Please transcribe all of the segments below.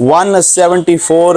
174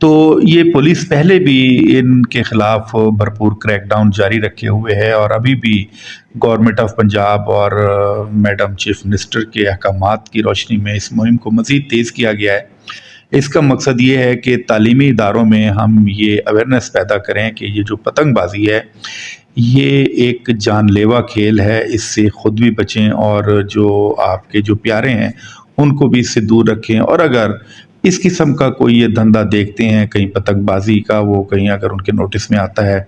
تو یہ پولیس پہلے بھی ان کے خلاف بھرپور کریک ڈاؤن جاری رکھے ہوئے ہے، اور ابھی بھی گورنمنٹ آف پنجاب اور میڈم چیف منسٹر کے احکامات کی روشنی میں اس مہم کو مزید تیز کیا گیا ہے۔ اس کا مقصد یہ ہے کہ تعلیمی اداروں میں ہم یہ اویئرنیس پیدا کریں کہ یہ جو پتنگ بازی ہے یہ ایک جان لیوا کھیل ہے، اس سے خود بھی بچیں اور جو آپ کے جو پیارے ہیں ان کو بھی اس سے دور رکھیں، اور اگر اس قسم کا کوئی یہ دھندا دیکھتے ہیں کہیں پتنگ بازی کا، وہ کہیں اگر ان کے نوٹس میں آتا ہے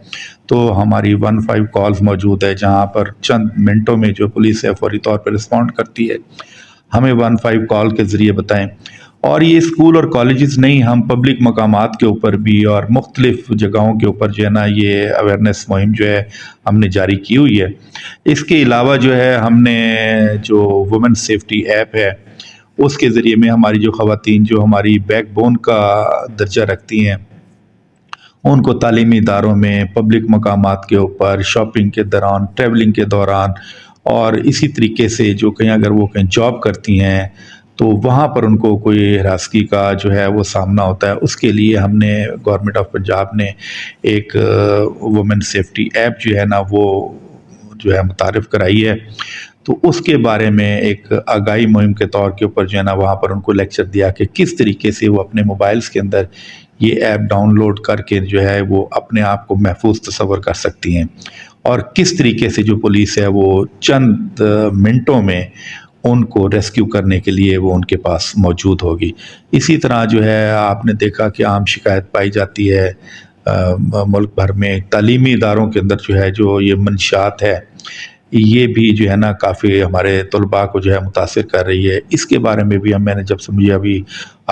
تو ہماری 15 کالز موجود ہے جہاں پر چند منٹوں میں جو پولیس ہے فوری طور پر رسپونڈ کرتی ہے۔ ہمیں 15 کال کے ذریعے بتائیں، اور یہ اسکول اور کالجز نہیں، ہم پبلک مقامات کے اوپر بھی اور مختلف جگہوں کے اوپر جو ہے نا یہ اویئرنیس مہم جو ہے ہم نے جاری کی ہوئی ہے۔ اس کے علاوہ جو ہے ہم نے جو وومن سیفٹی ایپ ہے اس کے ذریعے میں ہماری جو خواتین جو ہماری بیک بون کا درجہ رکھتی ہیں ان کو تعلیمی اداروں میں، پبلک مقامات کے اوپر، شاپنگ کے دوران، ٹریولنگ کے دوران، اور اسی طریقے سے جو کہیں اگر وہ کہیں جاب کرتی ہیں تو وہاں پر ان کو کوئی ہراسگی کا جو ہے وہ سامنا ہوتا ہے، اس کے لیے ہم نے گورنمنٹ آف پنجاب نے ایک وومن سیفٹی ایپ جو ہے نا وہ جو ہے متعارف کرائی ہے۔ تو اس کے بارے میں ایک آگاہی مہم کے طور کے اوپر جو ہے نا وہاں پر ان کو لیکچر دیا کہ کس طریقے سے وہ اپنے موبائلز کے اندر یہ ایپ ڈاؤن لوڈ کر کے جو ہے وہ اپنے آپ کو محفوظ تصور کر سکتی ہیں، اور کس طریقے سے جو پولیس ہے وہ چند منٹوں میں ان کو ریسکیو کرنے کے لیے وہ ان کے پاس موجود ہوگی۔ اسی طرح جو ہے آپ نے دیکھا کہ عام شکایت پائی جاتی ہے ملک بھر میں تعلیمی اداروں کے اندر جو ہے جو یہ منشیات ہے یہ بھی جو ہے نا کافی ہمارے طلباء کو جو ہے متاثر کر رہی ہے۔ اس کے بارے میں بھی میں نے جب سے مجھے ابھی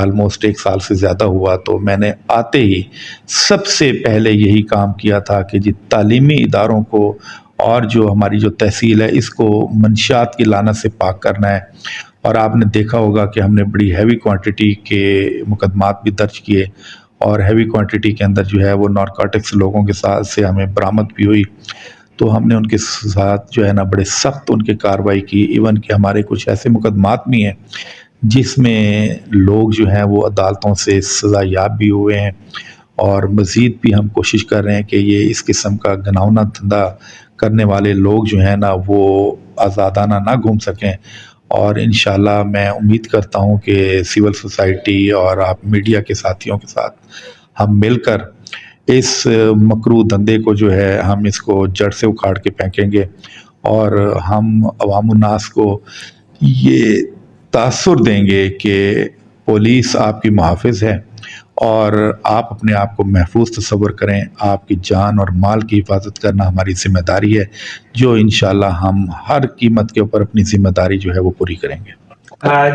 آلموسٹ 1 سال سے زیادہ ہوا تو میں نے آتے ہی سب سے پہلے یہی کام کیا تھا کہ جی تعلیمی اداروں کو اور جو ہماری جو تحصیل ہے اس کو منشیات کی لعنت سے پاک کرنا ہے۔ اور آپ نے دیکھا ہوگا کہ ہم نے بڑی ہیوی کوانٹٹی کے مقدمات بھی درج کیے، اور ہیوی کوانٹٹی کے اندر جو ہے وہ نارکوٹکس لوگوں کے ساتھ سے ہمیں برآمد بھی ہوئی، تو ہم نے ان کے ساتھ جو ہے نا بڑے سخت ان کے کارروائی کی۔ ایون کہ ہمارے کچھ ایسے مقدمات بھی ہیں جس میں لوگ جو ہیں وہ عدالتوں سے سزا یاب بھی ہوئے ہیں، اور مزید بھی ہم کوشش کر رہے ہیں کہ یہ اس قسم کا گھناؤنا دھندا کرنے والے لوگ جو ہیں نا وہ آزادانہ نہ گھوم سکیں۔ اور انشاءاللہ میں امید کرتا ہوں کہ سول سوسائٹی اور آپ میڈیا کے ساتھیوں کے ساتھ ہم مل کر اس مکروہ دھندے کو جو ہے ہم اس کو جڑ سے اکھاڑ کے پھینکیں گے، اور ہم عوام الناس کو یہ تاثر دیں گے کہ پولیس آپ کی محافظ ہے، اور آپ اپنے آپ کو محفوظ تصور کریں۔ آپ کی جان اور مال کی حفاظت کرنا ہماری ذمہ داری ہے، جو انشاءاللہ ہم ہر قیمت کے اوپر اپنی ذمہ داری جو ہے وہ پوری کریں گے۔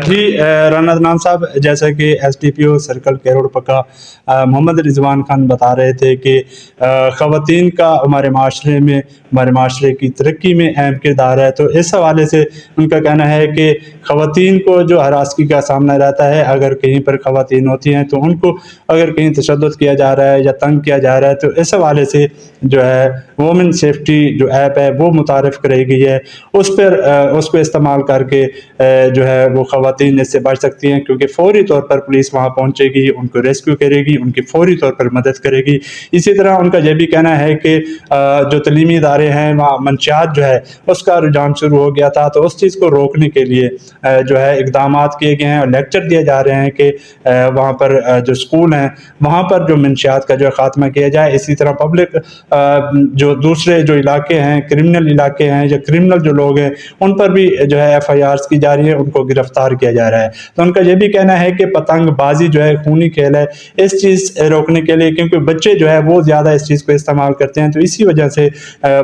جی رانا عدنان صاحب، جیسا کہ ایس ڈی پی او سرکل کیروڑ پکا محمد رضوان خان بتا رہے تھے کہ خواتین کا ہمارے معاشرے کی ترقی میں اہم کردار ہے، تو اس حوالے سے ان کا کہنا ہے کہ خواتین کو جو ہراسگی کا سامنا رہتا ہے، اگر کہیں پر خواتین ہوتی ہیں تو ان کو اگر کہیں تشدد کیا جا رہا ہے یا تنگ کیا جا رہا ہے تو اس حوالے سے جو ہے وومن سیفٹی جو ایپ ہے وہ متعارف کرائی گئی ہے، اس کو استعمال کر کے جو ہے وہ خواتین اس سے بچ سکتی ہیں، کیونکہ فوری طور پر پولیس وہاں پہنچے گی، ان کو ریسکیو کرے گی، ان کی فوری طور پر مدد کرے گی۔ اسی طرح ان کا یہ بھی کہنا ہے کہ جو تعلیمی ادارے ہیں وہاں منشیات جو ہے اس کا رجحان شروع ہو گیا تھا، تو اس چیز کو روکنے کے لیے جو ہے اقدامات کیے گئے ہیں اور لیکچر دیے جا رہے ہیں کہ وہاں پر جو اسکول ہیں وہاں پر جو منشیات کا جو خاتمہ کیا جائے۔ اسی طرح پبلک جو دوسرے جو علاقے ہیں، کرمنل علاقے ہیں یا کرمنل جو لوگ ہیں، ان پر بھی جو ہے FIRs کی جا رہی ہے، ان کو گرفتار کیا جا رہا ہے۔ تو ان کا یہ بھی کہنا ہے کہ پتنگ بازی جو ہے خونی کھیل ہے، اس چیز روکنے کے لیے، کیونکہ بچے جو ہے وہ زیادہ اس چیز کو استعمال کرتے ہیں، تو اسی وجہ سے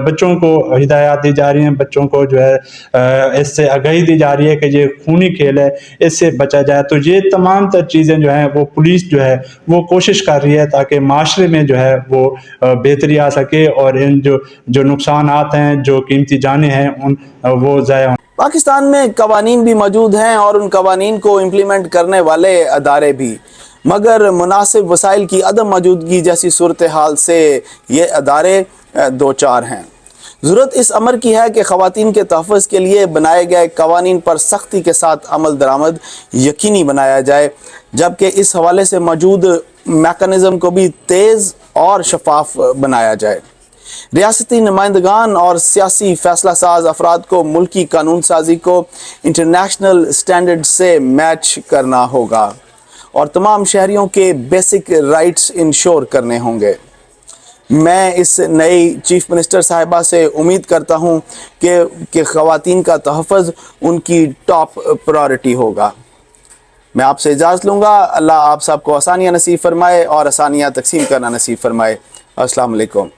بچوں کو ہدایات دی جا رہی ہیں، بچوں کو جو ہے اس سے آگاہی دی جا رہی ہے کہ یہ خونی کھیل ہے، اس سے بچا جائے۔ تو یہ تمام تر چیزیں جو ہیں وہ پولیس جو ہے وہ کوشش کر رہی ہے تاکہ معاشرے میں جو ہے وہ بہتری آ سکے، اور ان جو نقصانات ہیں، جو قیمتی جانیں ہیں، وہ ضائع ہوں۔ پاکستان میں قوانین بھی موجود ہیں اور ان قوانین کو امپلیمنٹ کرنے والے ادارے بھی، مگر مناسب وسائل کی عدم موجودگی جیسی صورتحال سے یہ ادارے دو چار ہیں۔ ضرورت اس امر کی ہے کہ خواتین کے تحفظ کے لیے بنائے گئے قوانین پر سختی کے ساتھ عمل درآمد یقینی بنایا جائے، جبکہ اس حوالے سے موجود میکانزم کو بھی تیز اور شفاف بنایا جائے۔ ریاستی نمائندگان اور سیاسی فیصلہ ساز افراد کو ملکی قانون سازی کو انٹرنیشنل سٹینڈرڈ سے میچ کرنا ہوگا اور تمام شہریوں کے بیسک رائٹس انشور کرنے ہوں گے۔ میں اس نئی چیف منسٹر صاحبہ سے امید کرتا ہوں کہ خواتین کا تحفظ ان کی ٹاپ پرائورٹی ہوگا۔ میں آپ سے اجازت لوں گا۔ اللہ آپ سب کو آسانیاں نصیب فرمائے اور آسانیاں تقسیم کرنا نصیب فرمائے۔ السلام علیکم۔